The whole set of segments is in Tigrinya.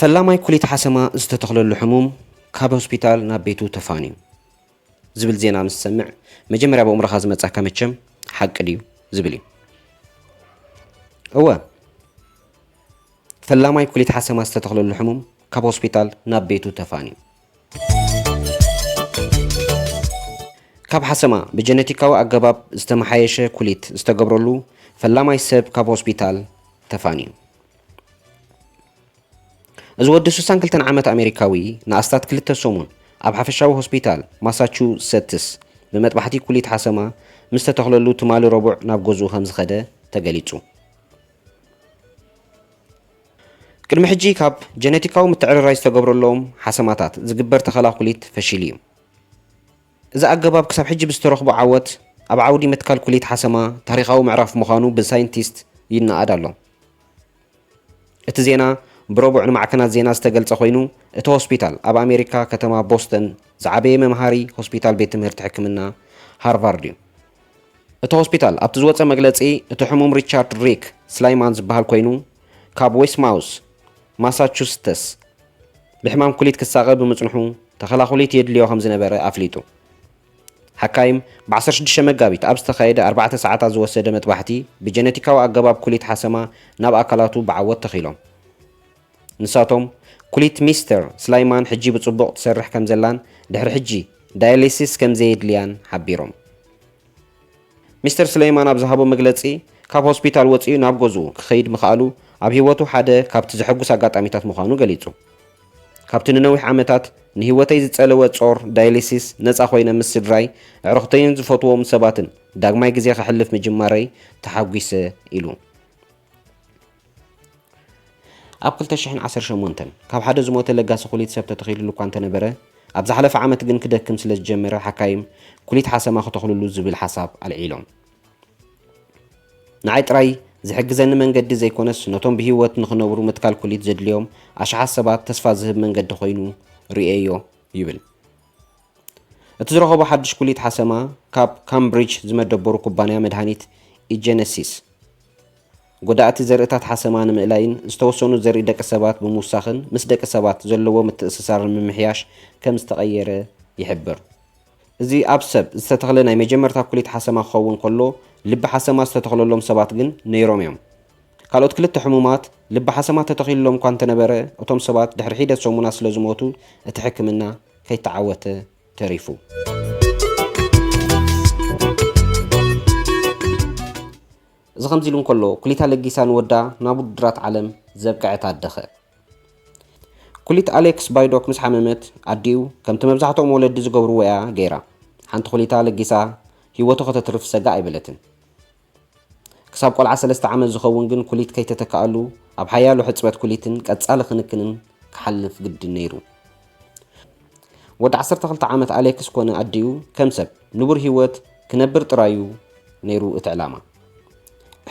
ፈላማይ ኩሊት ሓሰማ ዝተተኽለሉ ሕሙም ካብ ሆስፒታል ናብ ቤቱ ተፋንዩ ዝብል ዜና ምስ ሰምዕ መጀመርያ በእምሮኻ ዝመጻካ መቸም ሓቂ ድዩ ዝብል እዩ። እወ ፈላማይ ኩሊት ሓሰማ ዝተተኽለሉ ሕሙም ካብ ሆስፒታል ናብ ቤቱ ተፋንዩ ካብ ሓሰማ ብጀነቲካዊ ኣገባብ ዝተመሓየሸ ኩሊት ዝተገብረሉ ፈላማይ ሰብ ካብ ሆስፒታል ተፋንዩ። እዚ ወዲ 62 ዓመት ኣሜሪካዊ ንኣስታት 2 ሰሙን ኣብ ሓፈሻዊ ሆስፒታል ማሳቹሴትስ ብመጥባሕቲ ኩሊት ሓሰማ ምስ ተተኽለሉ ትማሊ ረቡዕ ናብ ገዝኡ ከም ዝኸደ ተገሊጹ። ቅድሚ ሕጂ ካብ ጀነቲካዊ ምትዕርራይ ዝተገብረሎም ሓሰማታት ዝግበር ተኸላኹሊት ፈሺሉ እዩ። እዚ ኣገባብ ክሳብ ሕጂ ብዝተረኽቦ ዓወት ኣብ ዓውዲ ምትካል ኩሊት ሓሰማ ታሪኻዊ ምዕራፍ ምዃኑ ብሳይንቲስት ይነኣድ ኣሎ። እቲ ዜና ብረቡዕ ንማዕከናት ዜና ዝተገልጸ ኮይኑ እቲ ሆስፒታል ኣብ ኣሜሪካ ከተማ ቦስተን ዝዓበየ መምሃሪ ሆስፒታል ቤት ትምህርቲ ሕክምና ሃርቫርድ እዩ። እቲ ሆስፒታል ኣብቲ ዝወፀ መግለጺ እቲ ሕሙም ሪቻርድ ሪክ ስላይማን ዝበሃል ኮይኑ ካብ ዌስትማውስ ማሳቹሴትስ ብሕማም ኩሊት ክሳቐ ብምጽንሑ ተኸላኹሊት የድልዮ ከም ዝነበረ ኣፍሊጡ። ሓካይም ብ16 መጋቢት ኣብ ዝተኻየደ 4 ሰዓታት ዝወሰደ መጥባሕቲ ብጀነቲካዊ ኣገባብ ኩሊት ሓሰማ ናብ ኣካላቱ ብዓወት ተኺሎም። ንሳቶም ኩሊት ሚስተር ስላይማን ሕጂ ብጽቡቕ ትሰርሕ ከም ዘላን ድሕሪ ሕጂ ዳያሊሲስ ከም ዘየድልያን ሓቢሮም። ሚስተር ስላይማን ኣብ ዝሃቦ መግለጺ ካብ ሆስፒታል ወፂኡ ናብ ገዝኡ ክኸይድ ምኽኣሉ ኣብ ህይወቱ ሓደ ካብቲ ዘሐጉስ ኣጋጣሚታት ምዃኑ ገሊጹ። ካብቲ ንነዊሕ ዓመታት ንህይወተይ ዝጸለወ ጾር ዳያሊሲስ ነፃ ኮይነ ምስ ስድራይ ኣዕሩኽተይን ዝፈትዎም ሰባትን ዳግማይ ግዜ ክሕልፍ ምጅማረይ ተሓጒሰ ኢሉ። ኣብ 2018 ካብ ሓደ ዝሞተ ለጋሲ ኩሊት ሰብ ተተኺሉሉ እኳ እንተነበረ ኣብ ዝሓለፈ ዓመት ግን ክደክም ስለ ዝጀመረ ሓካይም ኩሊት ሓሰማ ክተኽልሉ ዝብል ሓሳብ ኣልዒሎም። ንዓይ ጥራይ ዝሕግዘኒ መንገዲ ዘይኮነስ ነቶም ብህይወት ንኽነብሩ ምትካል ኩሊት ዘድልዮም ኣሽሓት ሰባት ተስፋ ዝህብ መንገዲ ኮይኑ ርኤዮ ይብል። እቲ ዝረኸቦ ሓድሽ ኩሊት ሓሰማ ካብ ካምብሪጅ ዝመደበሩ ኩባንያ መድሃኒት ኢጀነሲስ ጎዳእቲ ዘርእታት ሓሰማ ንምእላይን ዝተወሰኑ ዘርኢ ደቂ ሰባት ብምውሳኽን ምስ ደቂ ሰባት ዘለዎ ምትእስሳርን ምምሕያሽ ከም ዝተቐየረ ይሕብር። እዚ ኣብ ሰብ ዝተተኽለ ናይ መጀመርታ ኩሊት ሓሰማ ክኸውን ከሎ ልቢ ሓሰማ ዝተተኽለሎም ሰባት ግን ነይሮም እዮም። ካልኦት 2 ሕሙማት ልቢ ሓሰማ ተተኺልሎም እኳ እንተነበረ እቶም ሰባት ድሕሪ ሒደት ሰሙናት ስለ ዝሞቱ እቲ ሕክምና ከይተዓወተ ተሪፉ። እዚ ከምዚ ኢሉ እንከሎ ኩሊት ኣለጊሳ ንወዳ ናብ ውድድራት ዓለም ዘብቅዐት ኣደኸ። ኩሊት ኣሌክስ ባይዶክ ምስ ሓመመት ኣዲኡ ከምቲ መብዛሕትኦም ወለዲ ዝገብርዎ እያ ገይራ። ሓንቲ ኩሊታ ኣለጊሳ ህይወቱ ከተትርፍ ሰጋ ኣይበለትን። ክሳብ ቆልዓ 3 ዓመት ዝኸውን ግን ኩሊት ከይተተካኣሉ ኣብ ሓያሉ ሕፅበት ኩሊትን ቀጻሊ ክንክንን ክሓልፍ ግድን ነይሩ። ወዲ 12 ዓመት ኣሌክስ ኮነ ኣዲኡ ከም ሰብ ንቡር ህይወት ክነብር ጥራዩ ነይሩ እቲ ዕላማ።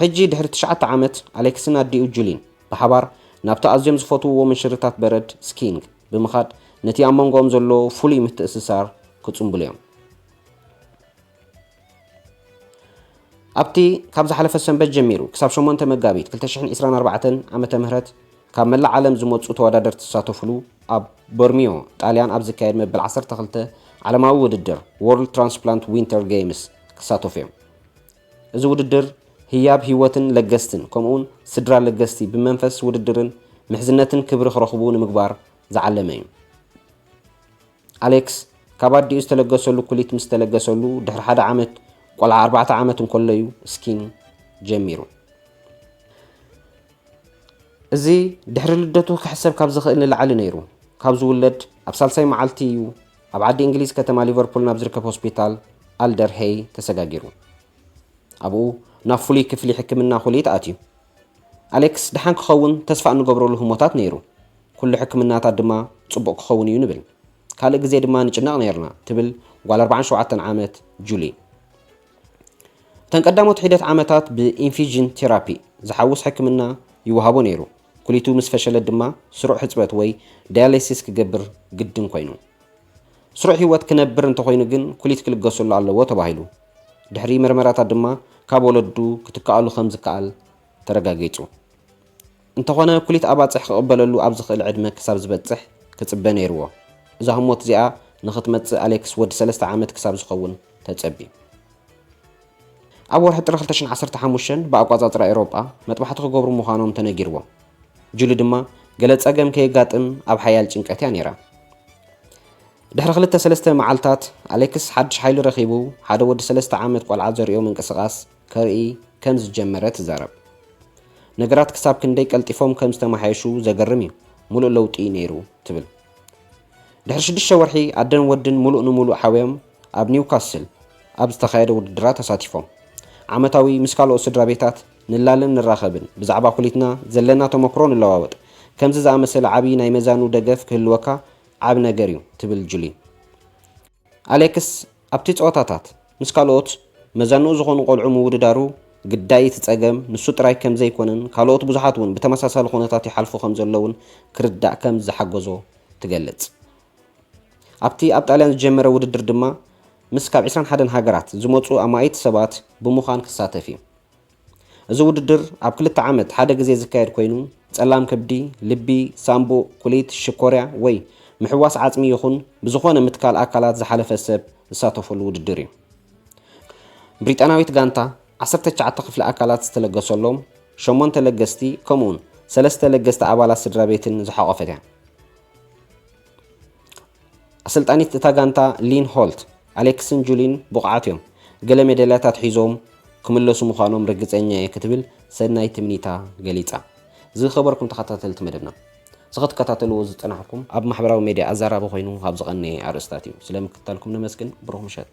ሕጂ ድሕሪ 9 ዓመት ኣሌክስን ኣዲኡ ጁሊን ብሓባር ናብቲ ኣዝዮም ዝፈትውዎ ምንሽርታት በረድ ስኪንግ ብምኻድ ነቲ ኣብ መንጎኦም ዘሎ ፍሉይ ምትእስሳር ክጽምብሉ እዮም። ኣብቲ ካብ ዝሓለፈ ሰንበት ጀሚሩ ክሳብ 8 መጋቢት 2024 ዓመተ ምህረት ካብ መላእ ዓለም ዝመጹ ተወዳደርቲ ዝሳተፍሉ ኣብ ቦርሚዮ ጣልያን ኣብ ዝካየድ መበል 12 ዓለማዊ ውድድር ወርልድ ትራንስፕላንት ዊንተር ጌምስ ክሳተፉ እዮም። እዚ ውድድር ህያብ ህይወትን ለገስትን ከምኡውን ስድራ ለገስቲ ብመንፈስ ውድድርን ምሕዝነትን ክብሪ ክረኽቡ ንምግባር ዝዓለመ እዩ። ኣሌክስ ካብ ኣዲኡ ዝተለገሰሉ ኩሊት ምስ ተለገሰሉ ድሕሪ 1 ዓመት ቆልዓ 4 ዓመት እንከሎ እዩ ስኪን ጀሚሩ። እዚ ድሕሪ ልደቱ ክሕሰብ ካብ ዝኽእል ንላዕሊ ነይሩ። ካብ ዝውለድ ኣብ ሳልሳይ መዓልቲ እዩ ኣብ ዓዲ እንግሊዝ ከተማ ሊቨርፑል ናብ ዝርከብ ሆስፒታል ኣልደር ሄይ ተሰጋጊሩ። ኣብኡ ናብ ፍሉይ ክፍሊ ሕክምና ኩሊት ኣትዩ። ኣሌክስ ድሓን ክኸውን ተስፋ እንገብረሉ ህሞታት ነይሩ። ኩሉ ሕክምናታት ድማ ጽቡቕ ክኸውን እዩ ንብል። ካልእ ግዜ ድማ ንጭነቕ ነርና ትብል ጓል 47 ዓመት ጁሊ። ተንቀዳሞት ሒደት ዓመታት ብኢንፊዥን ቴራፒ ዝሓውስ ሕክምና ይወሃቦ ነይሩ። ኩሊቱ ምስ ፈሸለት ድማ ስሩዕ ሕፅበት ወይ ዳያሊሲስ ክገብር ግድን ኮይኑ ስሩዕ ህይወት ክነብር እንተኮይኑ ግን ኩሊት ክልገሰሉ ኣለዎ ተባሂሉ። ድሕሪ ምርመራታት ድማ ካብ ወለዱ ክትከኣሉ ከም ዝከኣል ተረጋጊጹ። እንተኾነ ኩሊት ኣባፅሕ ክቕበለሉ ኣብ ዝኽእል ዕድመ ክሳብ ዝበፅሕ ክጽበ ነይርዎ። እዛ ህሞት እዚኣ ንኽትመጽእ ኣሌክስ ወዲ 3 ዓመት ክሳብ ዝኸውን ተጸቢ። ኣብ ወርሒ ጥሪ 2015 ብኣቋጻጽራ ኤውሮጳ መጥባሕቲ ክገብሩ ምዃኖም ተነጊርዎ። ጁሊ ድማ ገለ ጸገም ከየጋጥም ኣብ ሓያል ጭንቀት እያ ነይራ። ድሕሪ 2-3 መዓልታት ኣሌክስ ሓድሽ ሓይሊ ረኺቡ ሓደ ወዲ 3 ዓመት ቆልዓ ዘርእዮ ምንቅስቓስ ከርኢ ከም ዝጀመረ ትዛረብ። ነገራት ክሳብ ክንደይ ቀልጢፎም ከም ዝተመሓየሹ ዘገርም እዩ፣ ሙሉእ ለውጢ ነይሩ ትብል። ድሕሪ 6 ወርሒ ኣደን ወድን ሙሉእ ንሙሉእ ሓብዮም ኣብ ኒውካስል ኣብ ዝተኻየደ ውድድራት ተሳቲፎም ዓመታዊ ምስ ካልኦት ስድራ ቤታት ንላለን ንራኸብን ብዛዕባ ኩሊትና ዘለና ተመክሮ ንለዋወጥ ከምዚ ዝኣመሰለ ዓብዪ ናይ መዛኑ ደገፍ ክህልወካ ዓብ ነገር እዩ ትብል ጁሊ። ኣሌክስ ኣብቲ ፀወታታት ምስ ካልኦት መዛንኡ ዝኾኑ ቆልዑ ምውድዳሩ ግዳይ ትጸገም ንሱ ጥራይ ከም ዘይኮነን ካልኦት ብዙሓት እውን ብተመሳሳሊ ኩነታት ይሓልፉ ከም ዘለውን ክርዳእ ከም ዝሓገዞ ትገልጽ። ኣብቲ ኣብ ጣልያን ዝጀመረ ውድድር ድማ ምስ ካብ 21 ሃገራት ዝመፁ ኣማኢት ሰባት ብምዃን ክሳተፍ እዩ። እዚ ውድድር ኣብ 2 ዓመት ሓደ ግዜ ዝካየድ ኮይኑ ጸላም ከብዲ፣ ልቢ፣ ሳምቡእ፣ ኩሊት፣ ሽኮርያ ወይ ምሕዋስ ዓጽሚ ይኹን ብዝኾነ ምትካል ኣካላት ዝሓለፈ ሰብ ዝሳተፈሉ ውድድር እዩ። ብሪጣናዊት ጋንታ 19 ክፍሊ ኣካላት ዝተለገሰሎም 8 ለገስቲ ከምኡውን 3 ለገስቲ ኣባላት ስድራ ቤትን ዝሓቖፈት እያ። ኣሰልጣኒት እታ ጋንታ ሊን ሆልት ኣሌክስን ጁሊን ብቕዓት እዮም ገለ ሜዳልያታት ሒዞም ክምለሱ ምዃኖም ርግፀኛ እየ ክትብል ሰናይ ትምኒታ ገሊጻ። ዝኸበርኩም ተኸታተልቲ መደብና ዝኽትከታተልዎ ዝጸናሕኩም ኣብ ማሕበራዊ ሚድያ ኣዛራቢ ኮይኑ ኣብ ዝቐነየ ኣርእስታት እዩ። ስለምክትታልኩም ነመስግን። ብሩኽ ምሸት።